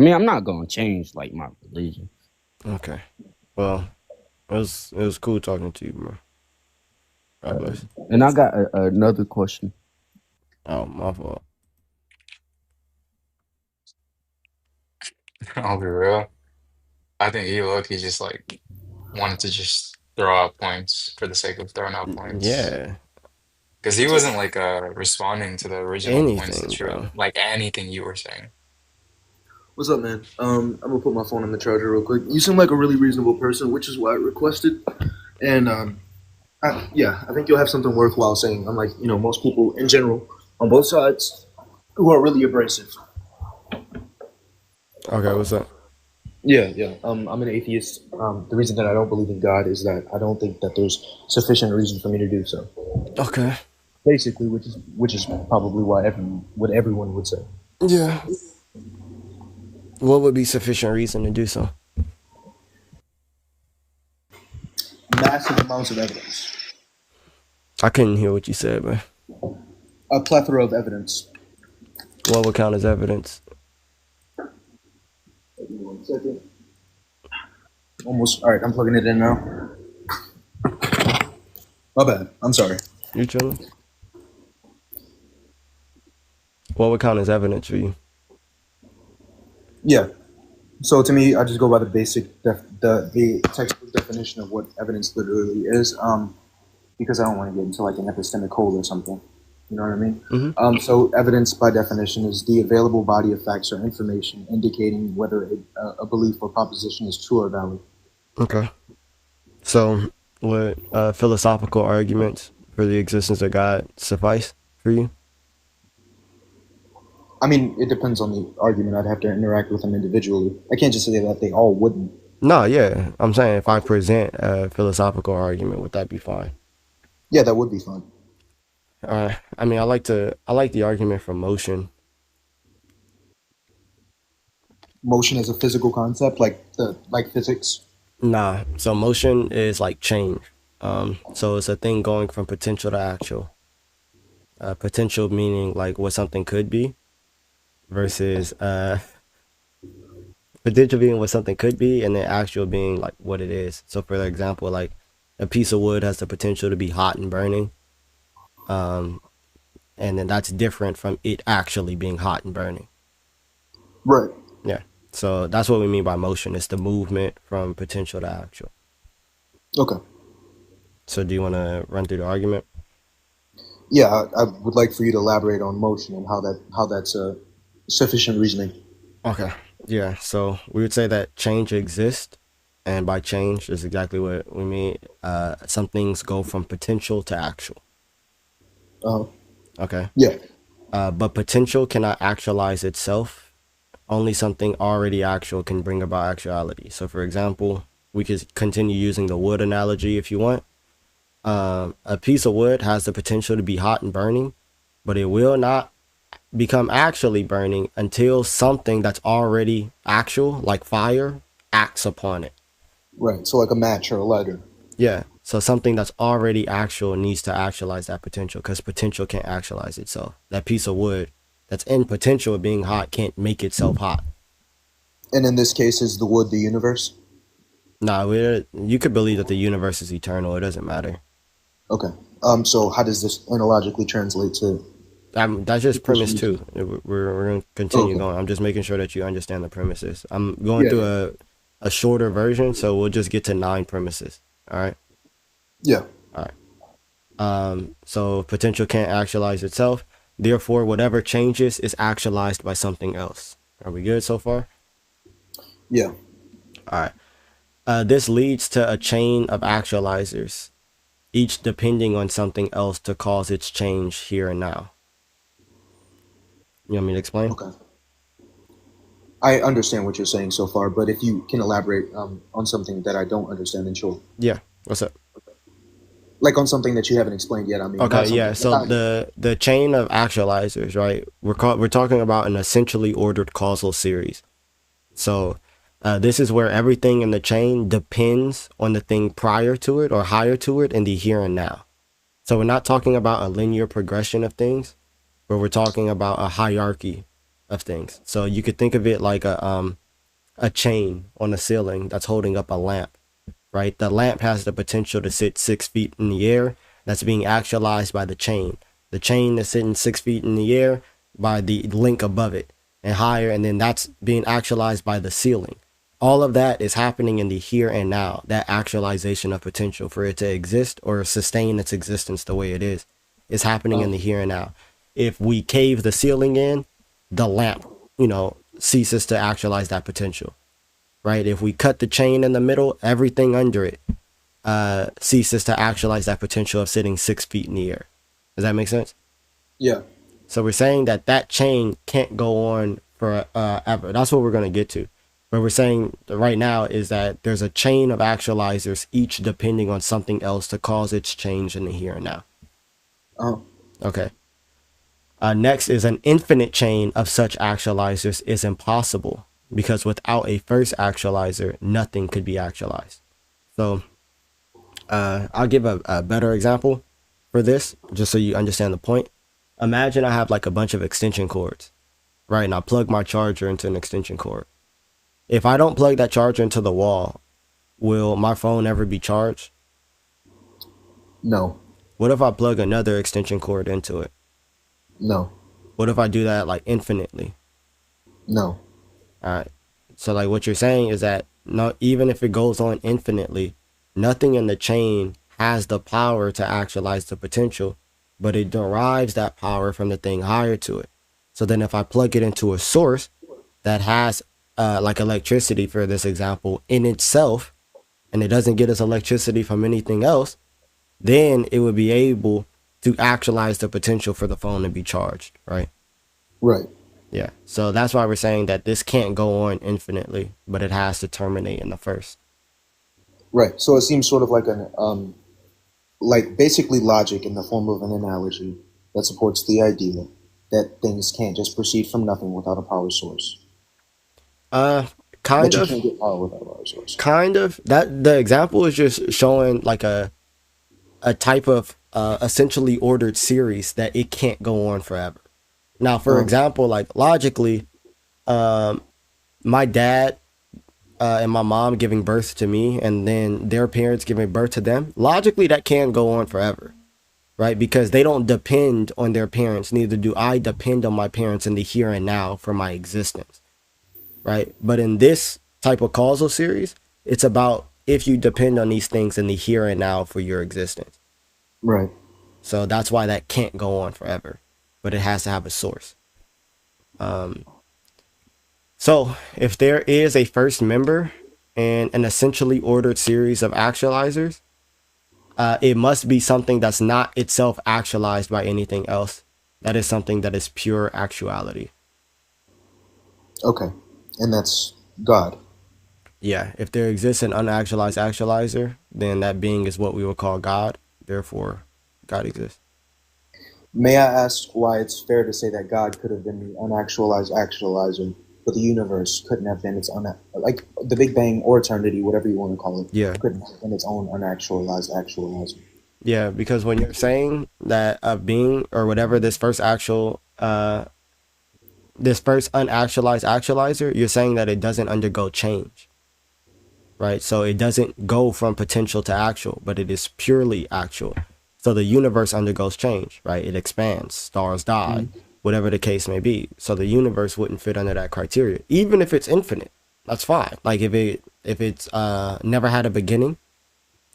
mean, I'm not gonna change like my religion. Okay. Well, it was cool talking to you, bro. God bless. And I got another question. Oh, my fault. I'll be real. I think he low-key just like wanted to just throw out points for the sake of throwing out points. Yeah. Because he wasn't like responding to the original points Anything, that you were bro. like anything you were saying. What's up, man? I'm gonna put my phone on the charger real quick. You seem like a really reasonable person, which is why I requested. And yeah, I think you'll have something worthwhile saying. Unlike most people in general on both sides who are really abrasive. Okay, what's up? Yeah, yeah. I'm an atheist. The reason that I don't believe in God is that I don't think that there's sufficient reason for me to do so. Okay. Basically, which is probably what everyone would say. Yeah. What would be sufficient reason to do so? Massive amounts of evidence. I couldn't hear what you said, bro. A plethora of evidence. What would count as evidence? Give me 1 second. Almost. All right, I'm plugging it in now. My bad. I'm sorry. You chilling? What would count as evidence for you? Yeah. So to me, I just go by the basic, the textbook definition of what evidence literally is. Because I don't want to get into like an epistemic hole or something. You know what I mean? Mm-hmm. So evidence, by definition, is the available body of facts or information indicating whether a belief or proposition is true or valid. Okay. So, would philosophical arguments for the existence of God suffice for you? I mean, it depends on the argument. I'd have to interact with them individually. I can't just say that they all wouldn't. No, yeah. I'm saying if I present a philosophical argument, would that be fine? Yeah, that would be fun. I mean, I like the argument from motion. Motion is a physical concept, like physics. Nah, so motion is like change. So it's a thing going from potential to actual. Potential meaning like what something could be, versus potential being what something could be, and then actual being like what it is. So for example, like a piece of wood has the potential to be hot and burning, and then that's different from it actually being hot and burning. Right. Yeah. So that's what we mean by motion. It's the movement from potential to actual. Okay. So do you want to run through the argument? Yeah, I would like for you to elaborate on motion and how that's sufficient reasoning. Okay. Yeah. So we would say that change exists, and by change is exactly what we mean. Some things go from potential to actual. Okay. Yeah. But potential cannot actualize itself. Only something already actual can bring about actuality. So for example, we could continue using the wood analogy if you want. A piece of wood has the potential to be hot and burning, but it will not become actually burning until something that's already actual, like fire, acts upon it. Right. So like a match or a lighter. Yeah. So something that's already actual needs to actualize that potential, because potential can't actualize itself. That piece of wood that's in potential of being hot can't make itself hot. And in this case, is the wood the universe? No, you could believe that the universe is eternal. It doesn't matter. Okay. So how does this analogically translate to? That's just premise two. We're going to continue going. I'm just making sure that you understand the premises. I'm going through a shorter version, so we'll just get to 9 premises. All right? Yeah. All right. So potential can't actualize itself. Therefore, whatever changes is actualized by something else. Are we good so far? Yeah. All right. This leads to a chain of actualizers, each depending on something else to cause its change here and now. You want me to explain? Okay. I understand what you're saying so far, but if you can elaborate on something that I don't understand, then sure. Yeah. What's up? Like on something that you haven't explained yet. I mean. Okay. Yeah. So the chain of actualizers, right? We're talking about an essentially ordered causal series. So this is where everything in the chain depends on the thing prior to it or higher to it in the here and now. So we're not talking about a linear progression of things, but we're talking about a hierarchy of things. So you could think of it like a chain on the ceiling that's holding up a lamp, right? The lamp has the potential to sit 6 feet in the air. That's being actualized by the chain. The chain is sitting 6 feet in the air by the link above it and higher, and then that's being actualized by the ceiling. All of that is happening in the here and now, that actualization of potential for it to exist or sustain its existence the way it is happening in the here and now. If we cave the ceiling in, the lamp, ceases to actualize that potential, right? If we cut the chain in the middle, everything under it ceases to actualize that potential of sitting 6 feet in the air. Does that make sense? Yeah. So we're saying that chain can't go on forever. That's what we're going to get to. But we're saying right now is that there's a chain of actualizers, each depending on something else to cause its change in the here and now. Oh. Okay. Next is an infinite chain of such actualizers is impossible because without a first actualizer, nothing could be actualized. So I'll give a better example for this, just so you understand the point. Imagine I have like a bunch of extension cords, right? And I plug my charger into an extension cord. If I don't plug that charger into the wall, will my phone ever be charged? No. What if I plug another extension cord into it? No. What if I do that like infinitely? No. All right. So like what you're saying is that even if it goes on infinitely, nothing in the chain has the power to actualize the potential, but it derives that power from the thing higher to it. So then if I plug it into a source that has like electricity, for this example, in itself, and it doesn't get its electricity from anything else, then it would be able to actualize the potential for the phone to be charged, right? Right. Yeah. So that's why we're saying that this can't go on infinitely, but it has to terminate in the first. Right. So it seems sort of like like basically logic in the form of an analogy that supports the idea that things can't just proceed from nothing without a power source. Kind That you of. can't get power without a power source. Kind of. That the example is just showing like a type of essentially ordered series that it can't go on forever. Now, for example, like logically, my dad and my mom giving birth to me and then their parents giving birth to them, logically that can go on forever, right? Because they don't depend on their parents. Neither do I depend on my parents in the here and now for my existence, right? But in this type of causal series, it's about if you depend on these things in the here and now for your existence. Right. So that's why that can't go on forever, but it has to have a source. So if there is a first member and an essentially ordered series of actualizers, it must be something that's not itself actualized by anything else. That is something that is pure actuality. Okay. And that's God. Yeah, if there exists an unactualized actualizer, then that being is what we would call God. Therefore, God exists. May I ask why it's fair to say that God could have been the unactualized actualizer, but the universe couldn't have been its like the Big Bang or eternity, whatever you want to call it, Yeah. couldn't have been its own unactualized actualizer. Yeah, because when you're saying that a being or whatever this first unactualized actualizer, you're saying that it doesn't undergo change, right? So it doesn't go from potential to actual, but it is purely actual. So the universe undergoes change, right? It expands, stars die, whatever the case may be. So the universe wouldn't fit under that criteria, even if it's infinite. That's fine. Like if it's never had a beginning,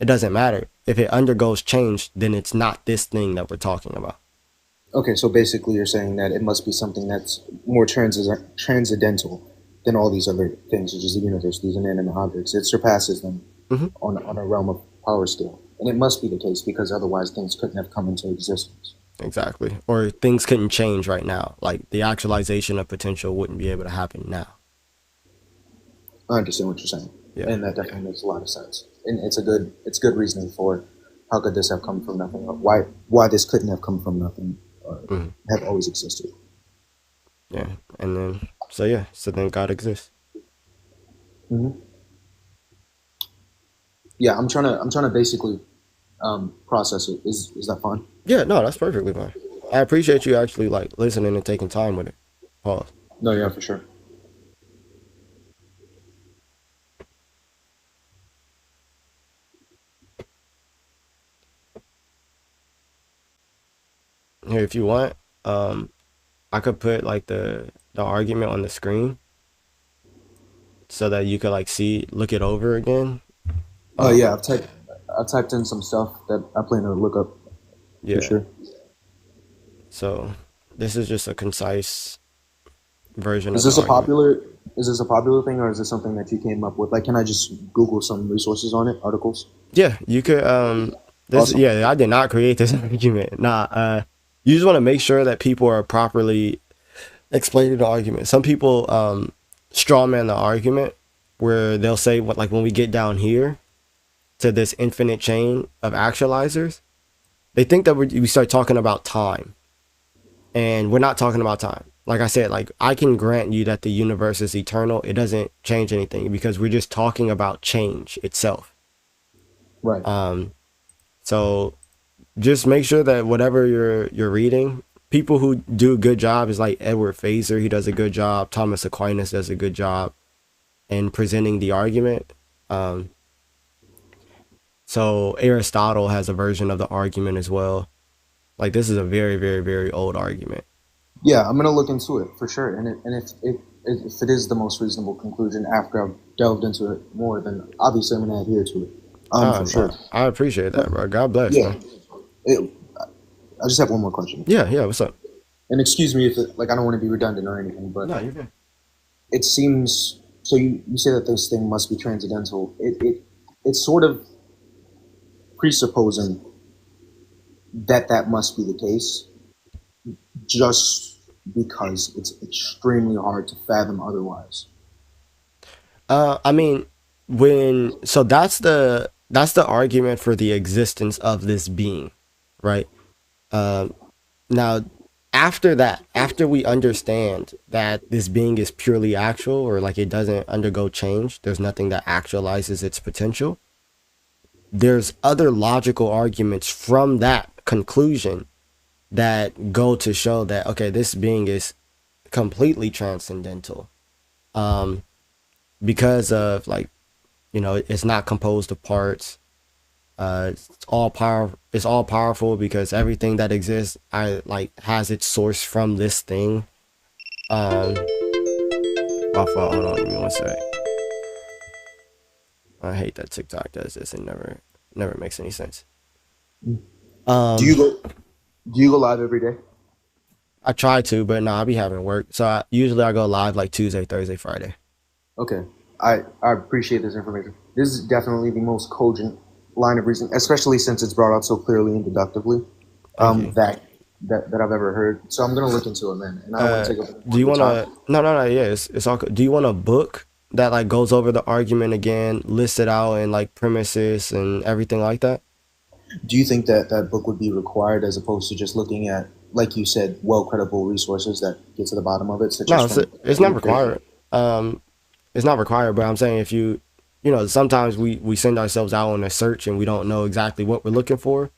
it doesn't matter. If it undergoes change, then it's not this thing that we're talking about. Okay, so basically you're saying that it must be something that's more transcendental than all these other things, such as the universe, these inanimate objects. It surpasses them on a realm of power scale. And it must be the case because otherwise things couldn't have come into existence. Exactly. Or things couldn't change right now. Like the actualization of potential wouldn't be able to happen now. I understand what you're saying. Yeah. And that definitely makes a lot of sense. And it's good reasoning for how could this have come from nothing, or why this couldn't have come from nothing, or have always existed. Yeah. And then so then God exists. Mm-hmm. Yeah, I'm trying to basically process it. Is that fine? Yeah, no, that's perfectly fine. I appreciate you actually like listening and taking time with it. Pause. No, yeah, for sure. Here, if you want, um, I could put like the argument on the screen so that you could like look it over again. Oh yeah, Um, I typed in some stuff that I plan to look up for yeah. sure. So this is just a concise version Is of the this a argument. popular is this a popular thing, or is this something that you came up with? Like, can I just Google some resources on it, articles? Yeah, you could this Awesome. yeah, I did not create this argument. Nah, you just want to make sure that people are properly explaining the argument. Some people strawman the argument where they'll say what like when we get down here to this infinite chain of actualizers, they think that we start talking about time. And we're not talking about time. Like I said, like I can grant you that the universe is eternal. It doesn't change anything because we're just talking about change itself. Right. So just make sure that whatever you're reading, people who do a good job is like Edward Fazer. He does a good job. Thomas Aquinas does a good job in presenting the argument. Um, so Aristotle has a version of the argument as well. Like this is a very, very, very old argument. Yeah, I'm gonna look into it for sure. And if it is the most reasonable conclusion after I've delved into it more, then obviously I'm gonna adhere to it. For sure. I appreciate that, bro. God bless, Yeah. man. It, I just have one more question. Yeah. What's up? And excuse me if I don't want to be redundant or anything, but No, you're good. it seems so. You say that this thing must be transcendental. It's sort of presupposing that must be the case, just because it's extremely hard to fathom otherwise. I mean, that's the argument for the existence of this being, right? Now, after that, after we understand that this being is purely actual or like it doesn't undergo change, there's nothing that actualizes its potential. There's other logical arguments from that conclusion that go to show that okay, this being is completely transcendental. Because of like it's not composed of parts. It's all powerful because everything that exists I like has its source from this thing. My fault. Hold on, give me one sec. I hate that TikTok does this and never makes any sense. Do you go do you go live every day? I try to, but no, I be having work. So usually I go live like Tuesday, Thursday, Friday. Okay. I appreciate this information. This is definitely the most cogent line of reasoning, especially since it's brought out so clearly and deductively, Thank you. that I've ever heard. So I'm gonna look into it, man. And I don't want to take up Do you more of want your time. to? No. Yeah, it's all. Do you want a book that like goes over the argument again, lists it out and like premises and everything like that? Do you think that book would be required as opposed to just looking at, like you said, well credible resources that get to the bottom of it, such No, as from it's not required. Um, it's not required, but I'm saying if sometimes we send ourselves out on a search and we don't know exactly what we're looking for.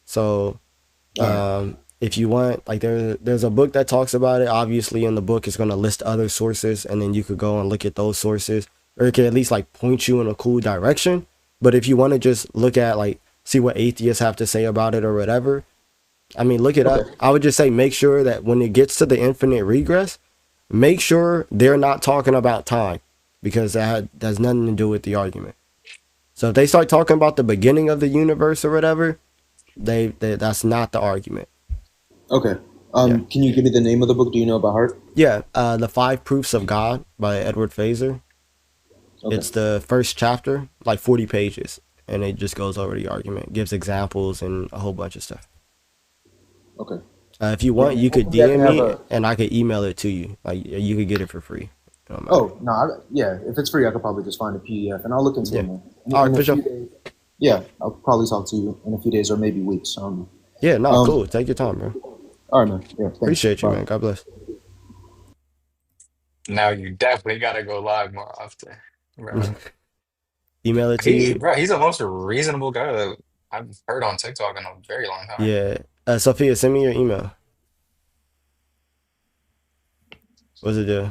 So All right. if you want, like there's a book that talks about it. Obviously, in the book, it's going to list other sources, and then you could go and look at those sources, or it can at least like point you in a cool direction. But if you want to just look at like see what atheists have to say about it or whatever, I mean, look it up. Okay. I would just say make sure that when it gets to the infinite regress, make sure they're not talking about time because that has nothing to do with the argument. So if they start talking about the beginning of the universe or whatever, they that's not the argument. Okay. Yeah. Can you give me the name of the book? Do you know by heart? Yeah, The Five Proofs of God by Edward Fazer. Okay. It's the first chapter, like 40 pages, and it just goes over the argument, gives examples and a whole bunch of stuff. Okay. If you want, you could Hopefully I can DM have me a. and I could email it to you. Like you could get it for free. It don't matter. Oh no, yeah. If it's free, I could probably just find a PDF, and I'll look into Yeah. it more. All right, In a for sure. few days. Yeah, I'll probably talk to you in a few days or maybe weeks. Yeah, no, Um, cool. Take your time, bro. all right, man. Yeah, thanks. Appreciate you, Bye. man. God bless. Now you definitely gotta go live more often, bro. Email it to you. Bro, he's the most reasonable guy that I've heard on TikTok in a very long time. Yeah. Sophia, send me your email. What's it do?